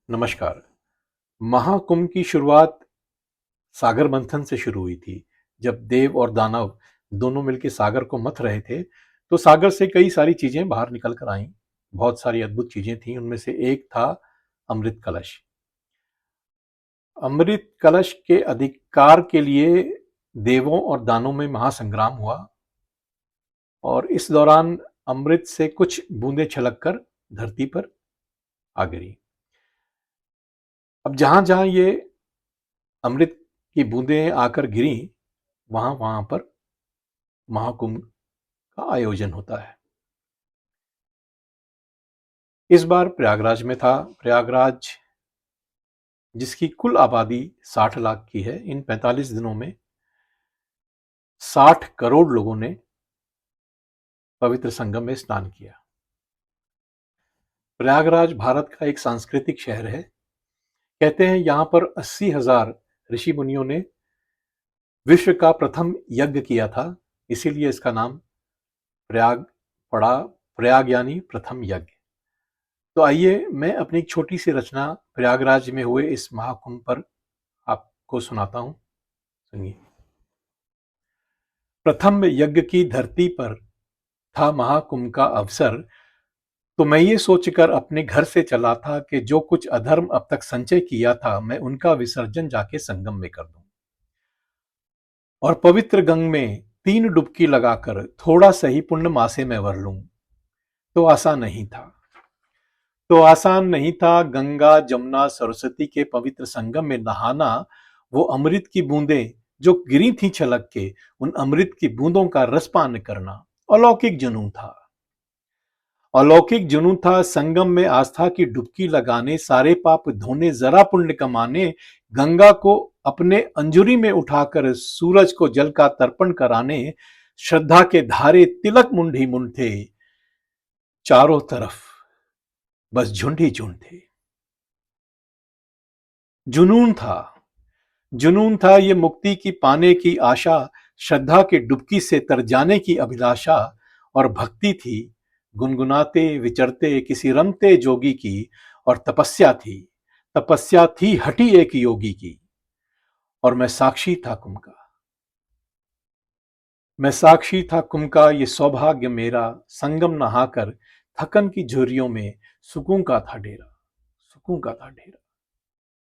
नमस्कार। महाकुंभ की शुरुआत सागर मंथन से शुरू हुई थी। जब देव और दानव दोनों मिलकर सागर को मथ रहे थे, तो सागर से कई सारी चीजें बाहर निकल कर आईं। बहुत सारी अद्भुत चीजें थीं। उनमें से एक था अमृत कलश। अमृत कलश के अधिकार के लिए देवों और दानवों में महासंग्राम हुआ और इस दौरान अमृत से कुछ बूंदें छलककर धरती पर आ गिरी। अब जहां जहां ये अमृत की बूंदें आकर गिरी, वहां वहां पर महाकुंभ का आयोजन होता है। इस बार प्रयागराज में था। प्रयागराज, जिसकी कुल आबादी 60 लाख की है, इन 45 दिनों में 60 करोड़ लोगों ने पवित्र संगम में स्नान किया। प्रयागराज भारत का एक सांस्कृतिक शहर है। कहते हैं यहां पर 80,000 ऋषि मुनियों ने विश्व का प्रथम यज्ञ किया था, इसीलिए इसका नाम प्रयाग पड़ा। प्रयाग यानी प्रथम यज्ञ। तो आइए मैं अपनी एक छोटी सी रचना प्रयागराज में हुए इस महाकुंभ पर आपको सुनाता हूं। सुनिए। प्रथम यज्ञ की धरती पर था महाकुंभ का अवसर, तो मैं ये सोचकर अपने घर से चला था कि जो कुछ अधर्म अब तक संचय किया था, मैं उनका विसर्जन जाके संगम में कर दूं और पवित्र गंग में 3 डुबकी लगाकर थोड़ा सही पुण्य मासे में भर लूं। तो आसान नहीं था गंगा जमुना सरस्वती के पवित्र संगम में नहाना। वो अमृत की बूंदें जो गिरी थी छलक के, उन अमृत की बूंदों का रसपान करना अलौकिक जुनून था। संगम में आस्था की डुबकी लगाने, सारे पाप धोने, जरा पुण्य कमाने, गंगा को अपने अंजुरी में उठाकर सूरज को जल का तर्पण कराने, श्रद्धा के धारे तिलक मुंडी मुंड थे, चारों तरफ बस झुंड ही झुंड थे। जुनून था ये मुक्ति की पाने की आशा, श्रद्धा के डुबकी से तर जाने की अभिलाषा, और भक्ति थी गुनगुनाते विचरते किसी रमते जोगी की, और तपस्या थी हठी एक योगी की। और मैं साक्षी था कुंभ का ये सौभाग्य मेरा, संगम नहाकर थकन की झुर्रियों में सुकून का था डेरा।